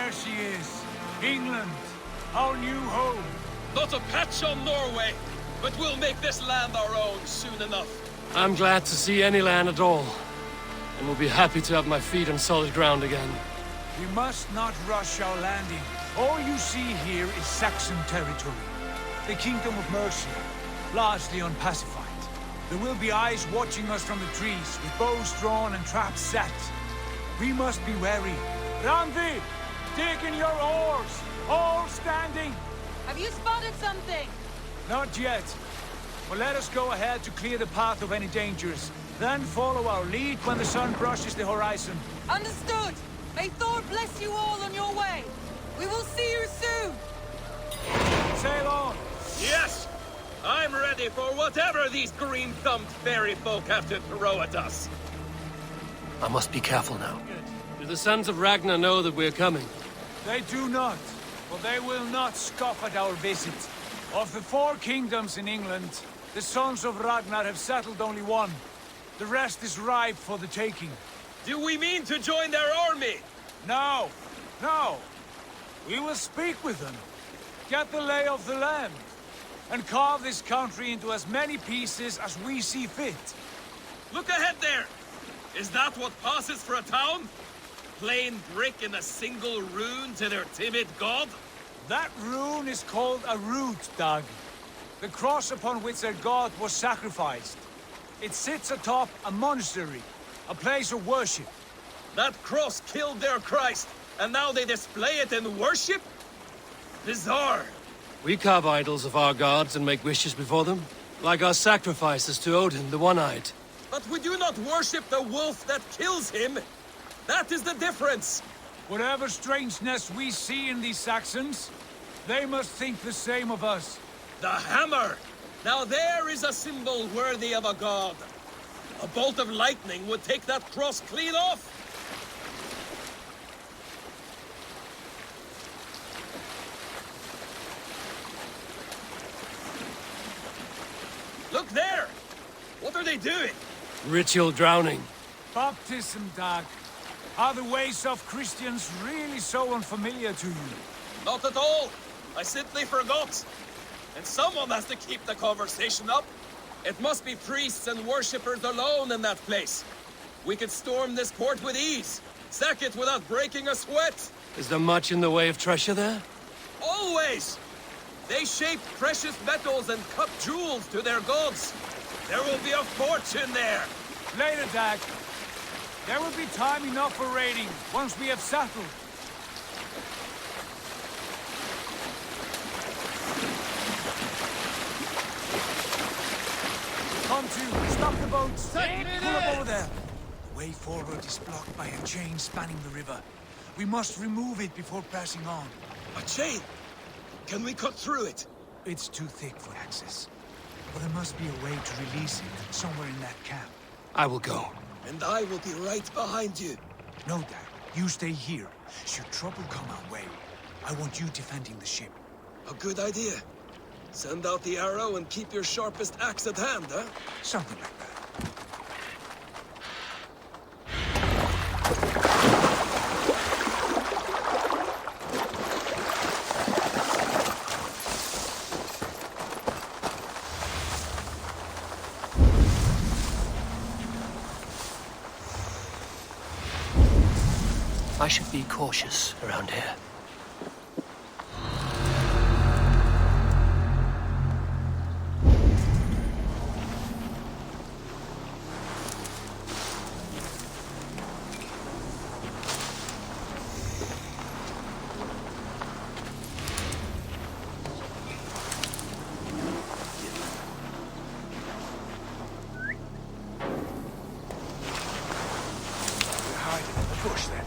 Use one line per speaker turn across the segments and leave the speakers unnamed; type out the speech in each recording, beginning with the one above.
There she is. England, our new home.
Not a patch on Norway, but we'll make this land our own soon enough.
I'm glad to see any land at all, and will be happy to have my feet on solid ground again.
We must not rush our landing. All you see here is Saxon territory. The Kingdom of Mercia, largely unpacified. There will be eyes watching us from the trees, with bows drawn and traps set. We must be wary. Randi! Dig in your oars! All standing!
Have you spotted something?
Not yet. But let us go ahead to clear the path of any dangers. Then follow our lead when the sun brushes the horizon.
Understood! May Thor bless you all on your way! We will see you soon!
Sail on!
Yes! I'm ready for whatever these green-thumbed fairy folk have to throw at us.
I must be careful now. Do the sons of Ragnar know that we're coming?
They do not. But they will not scoff at our visit. Of the 4 kingdoms in England, the sons of Ragnar have settled only one. The rest is ripe for the taking.
Do we mean to join their army?
No! No! We will speak with them, get the lay of the land, and carve this country into as many pieces as we see fit.
Look ahead there! Is that what passes for a town? Plain brick in a single rune to their timid god?
That rune is called a root, Dag. The cross upon which their god was sacrificed. It sits atop a monastery, a place of worship.
That cross killed their Christ, and now they display it in worship? Bizarre.
We carve idols of our gods and make wishes before them, like our sacrifices to Odin, the One-Eyed.
But we do not worship the wolf that kills him. That is the difference.
Whatever strangeness we see in these Saxons, they must think the same of us.
The hammer! Now there is a symbol worthy of a god. A bolt of lightning would take that cross clean off. Look there! What are they doing?
Ritual drowning.
Baptism, Dag. Are the ways of Christians really so unfamiliar to you?
Not at all. I simply forgot. And someone has to keep the conversation up. It must be priests and worshippers alone in that place. We could storm this port with ease. Sack it without breaking a sweat.
Is there much in the way of treasure there?
Always! They shape precious metals and cut jewels to their gods. There will be a fortune there.
Later, Dag. There will be time enough for raiding, once we have settled. Come to, stop the boats. Pull up over there. The way forward is blocked by a chain spanning the river. We must remove it before passing on.
A chain? Can we cut through it?
It's too thick for access. But there must be a way to release it, somewhere in that camp.
I will go.
And I will be right behind you.
No, Dad. You stay here. Should trouble come our way, I want you defending the ship.
A good idea. Send out the arrow and keep your sharpest axe at hand, huh?
Something like that.
I should be cautious around here.
We're hiding in the bush then.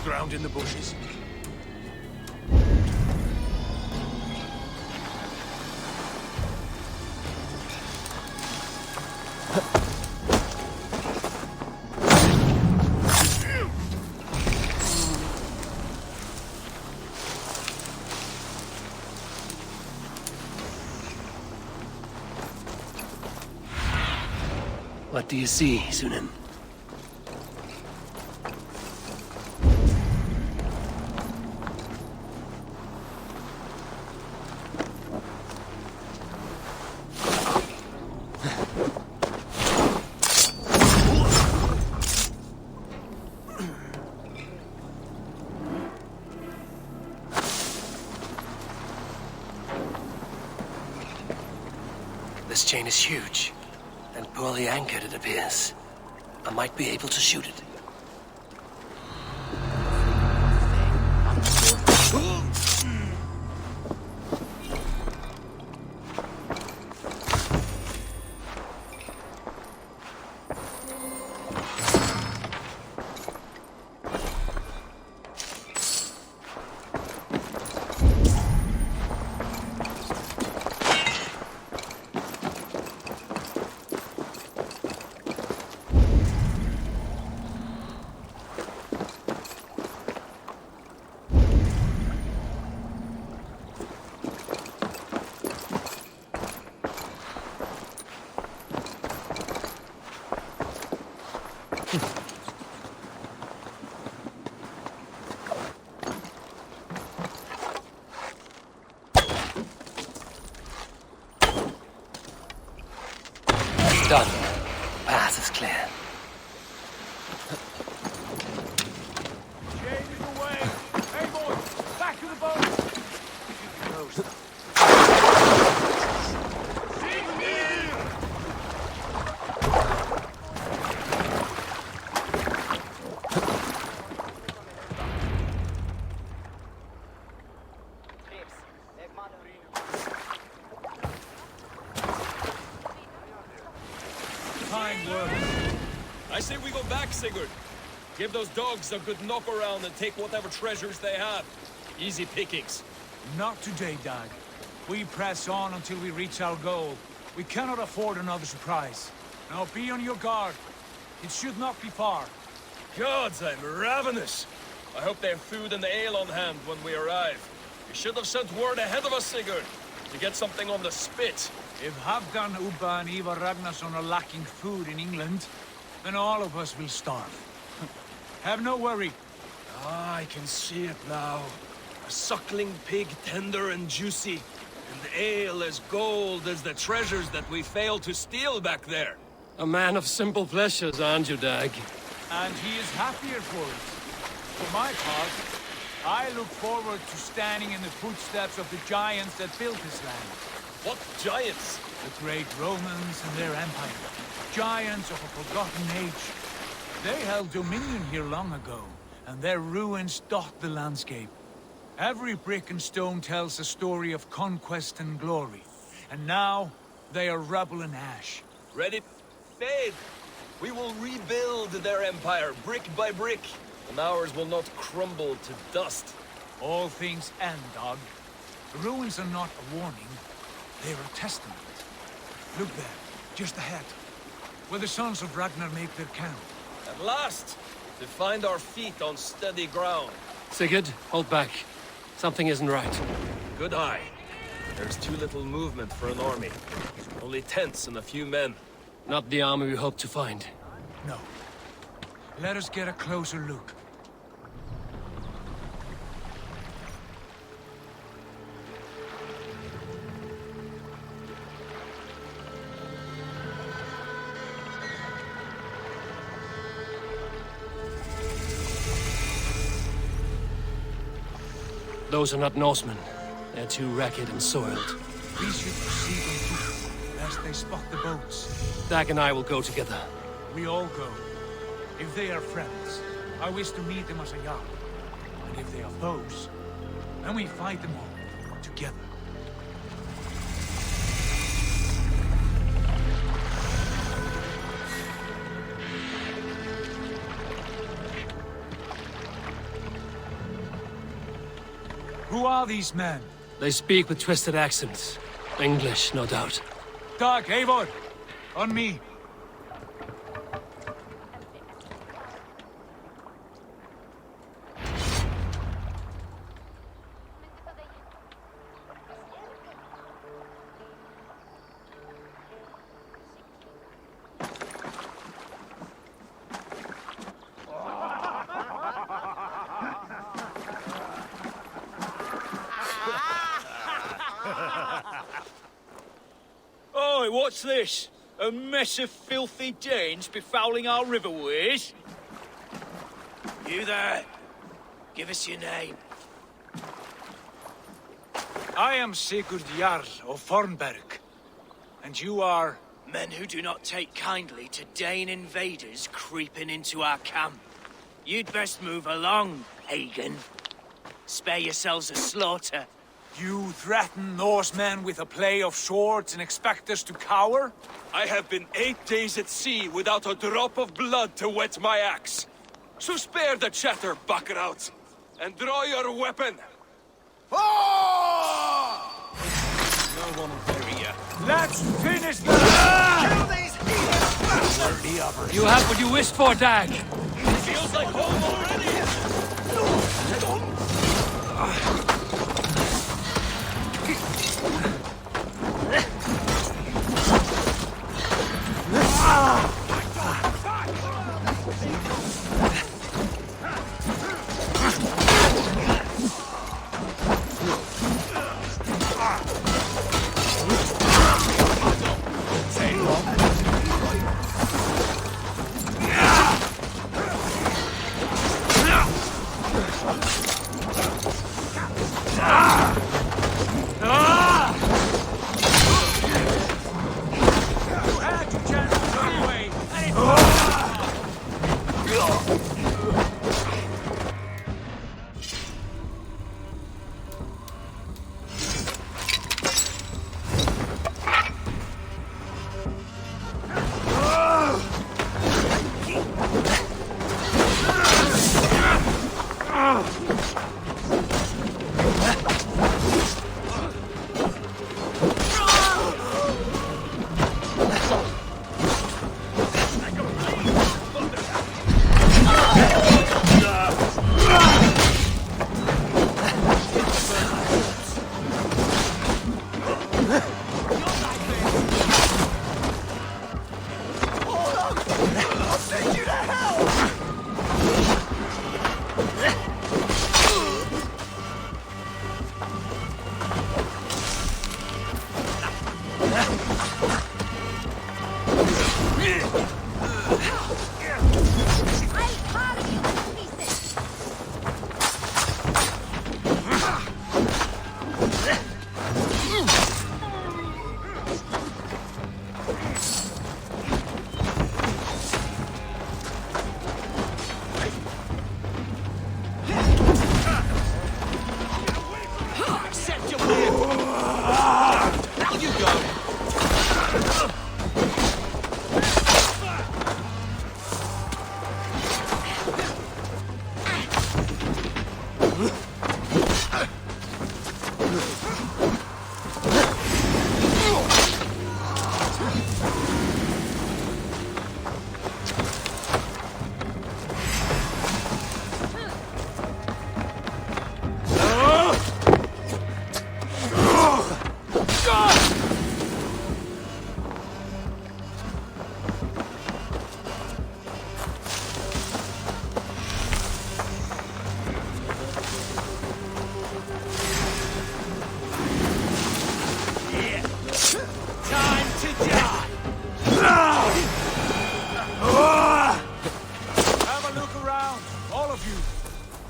ground in the bushes. What do you see, Sunan? This chain is huge, and poorly anchored, it appears. I might be able to shoot it. Done. Path is clear.
Chain is away! Eivor, back to the boat! Fine work.
I say we go back, Sigurd. Give those dogs a good knock around and take whatever treasures they have. Easy pickings.
Not today, Dag. We press on until we reach our goal. We cannot afford another surprise. Now be on your guard. It should not be far.
Gods, I'm ravenous. I hope they have food and ale on hand when we arrive. You should have sent word ahead of us, Sigurd, to get something on the spit.
If Halfdan, Ubba and Eivor Ragnarsson are lacking food in England, then all of us will starve. Have no worry.
Ah, I can see it now. A suckling pig, tender and juicy. And ale as gold as the treasures that we failed to steal back there.
A man of simple pleasures, aren't you, Dag?
And he is happier for it. For my part, I look forward to standing in the footsteps of the giants that built this land.
What giants?
The great Romans and their empire. Giants of a forgotten age. They held dominion here long ago, and their ruins dot the landscape. Every brick and stone tells a story of conquest and glory. And now, they are rubble and ash.
Ready? Fade! We will rebuild their empire, brick by brick, and ours will not crumble to dust.
All things end, dog. The ruins are not a warning. They are a testament. Look there, just ahead, where the sons of Ragnar make their camp.
At last, to find our feet on steady ground.
Sigurd, hold back. Something isn't right.
Good eye. There's too little movement for an army. Only tents and a few men.
Not the army we hoped to find.
No. Let us get a closer look.
Those are not Norsemen. They're too ragged and soiled.
We should proceed on foot, lest they spot the boats.
Dag and I will go together.
We all go. If they are friends, I wish to meet them as a Jarl. And if they are foes, then we fight them all, together. Who are these men?
They speak with twisted accents. English, no doubt.
Doug, Eivor, on me.
Oi, what's this? A mess of filthy Danes befouling our riverways?
You there! Give us your name.
I am Sigurd Jarl of Fornberg. And you are...
Men who do not take kindly to Dane invaders creeping into our camp. You'd best move along, pagan. Spare yourselves a slaughter.
You threaten Norsemen with a play of swords and expect us to cower?
I have been 8 days at sea without a drop of blood to wet my axe. So spare the chatter, buckerouts, and draw your weapon.
No one will bury you.
Let's finish this!
You have what you wished for, Dag.
Feels like home already.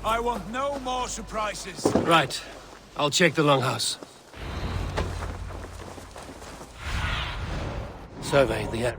I want no more surprises.
Right. I'll check the longhouse. Survey the area.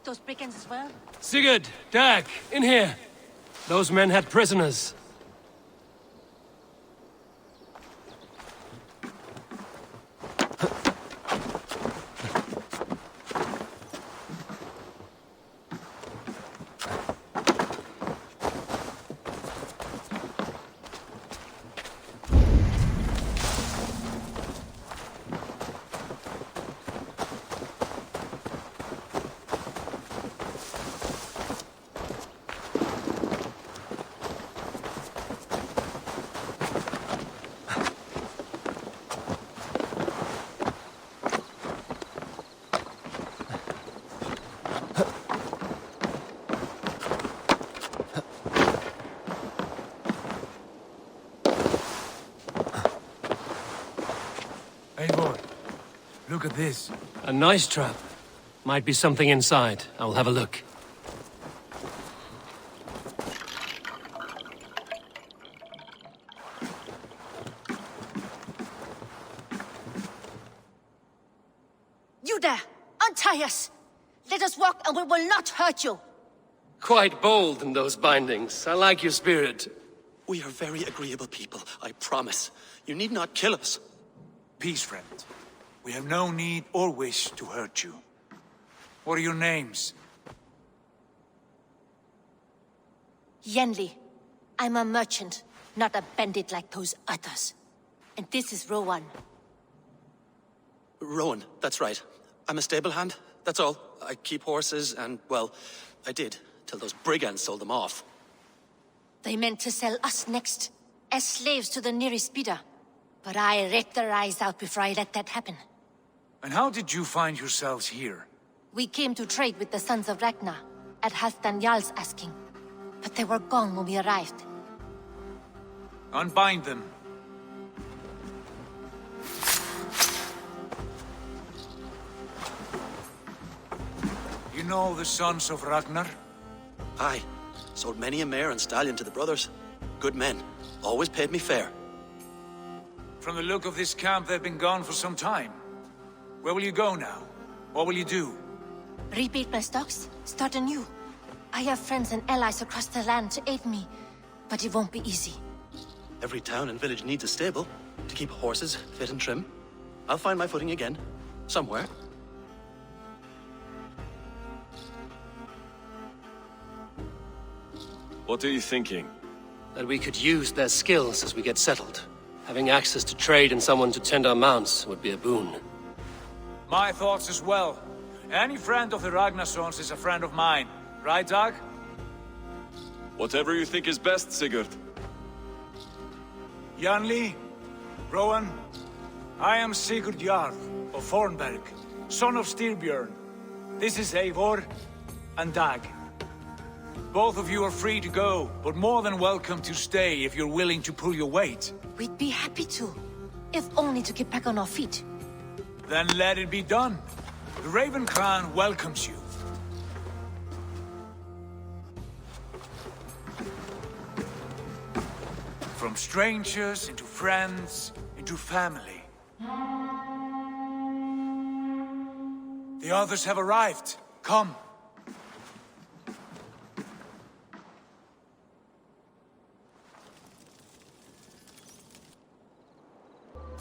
those brigands as well?
Sigurd, Dag, in here. Those men had prisoners.
Eivor, look at this.
A nice trap. Might be something inside. I will have a look.
You there! Untie us! Let us walk and we will not hurt you!
Quite bold in those bindings. I like your spirit.
We are very agreeable people, I promise. You need not kill us.
Peace, friend. We have no need or wish to hurt you. What are your names?
Yenli. I'm a merchant, not a bandit like those others. And this is Rowan.
Rowan, that's right. I'm a stable hand, that's all. I keep horses and, well, I did, till those brigands sold them off.
They meant to sell us next, as slaves to the nearest bidder. But I ripped their eyes out before I let that happen.
And how did you find yourselves here?
We came to trade with the sons of Ragnar, at Halfdan Jarl's asking. But they were gone when we arrived.
Unbind them. You know the sons of Ragnar?
Aye, sold many a mare and stallion to the brothers. Good men, always paid me fair.
From the look of this camp, they've been gone for some time. Where will you go now? What will you do?
Rebuild my stocks, start anew. I have friends and allies across the land to aid me, but it won't be easy.
Every town and village needs a stable to keep horses fit and trim. I'll find my footing again, somewhere.
What are you thinking?
That we could use their skills as we get settled. Having access to trade and someone to tend our mounts would be a boon.
My thoughts as well. Any friend of the Ragnarsons is a friend of mine. Right, Dag?
Whatever you think is best, Sigurd.
Janli, Rowan, I am Sigurd Jarl of Fornberg, son of Styrbjörn. This is Eivor and Dag. Both of you are free to go, but more than welcome to stay if you're willing to pull your weight.
We'd be happy to, if only to get back on our feet.
Then let it be done. The Raven Clan welcomes you. From strangers into friends, into family. The others have arrived. Come.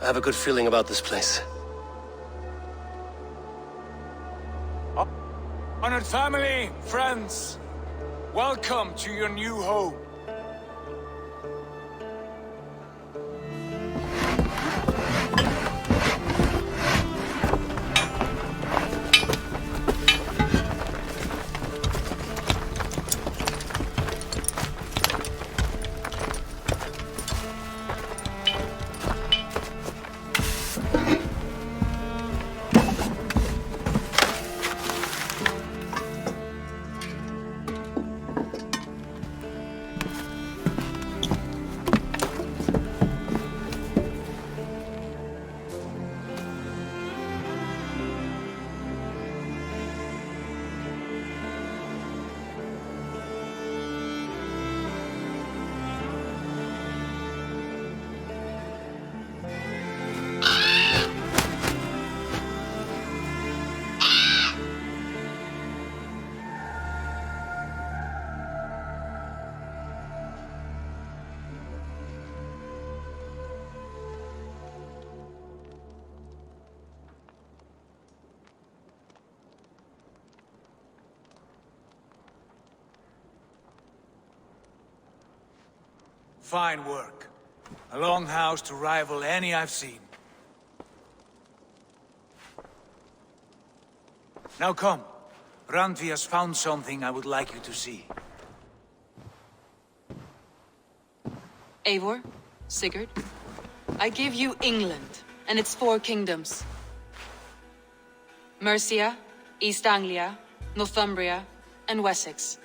I have a good feeling about this place.
Honored family, friends, welcome to your new home. Fine work. A longhouse to rival any I've seen. Now come. Randvi has found something I would like you to see.
Eivor, Sigurd, I give you England and its 4 kingdoms. Mercia, East Anglia, Northumbria, and Wessex.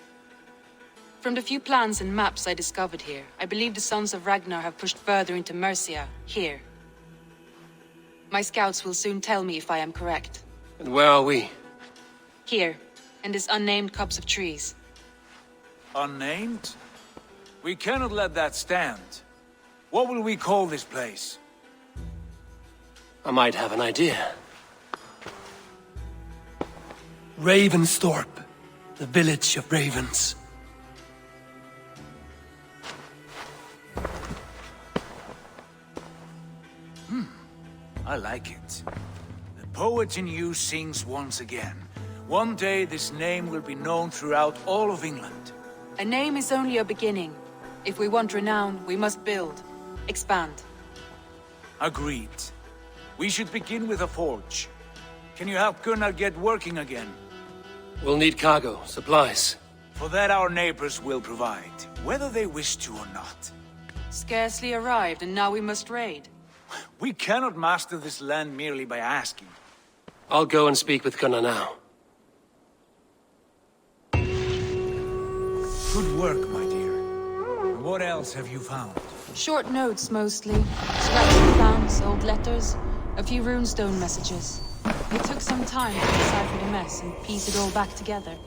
From the few plans and maps I discovered here, I believe the Sons of Ragnar have pushed further into Mercia, here. My scouts will soon tell me if I am correct.
And where are we?
Here, in this unnamed copse of trees.
Unnamed? We cannot let that stand. What will we call this place?
I might have an idea. Ravensthorpe, the village of ravens.
I like it. The poet in you sings once again. One day this name will be known throughout all of England.
A name is only a beginning. If we want renown, we must build, expand.
Agreed. We should begin with a forge. Can you help Gunnar get working again?
We'll need cargo, supplies.
For that our neighbors will provide, whether they wish to or not.
Scarcely arrived, and now we must raid.
We cannot master this land merely by asking.
I'll go and speak with Gunnar now.
Good work, my dear. And what else have you found?
Short notes, mostly. Scratched plans, old letters, a few runestone messages. It took some time to decipher the mess and piece it all back together.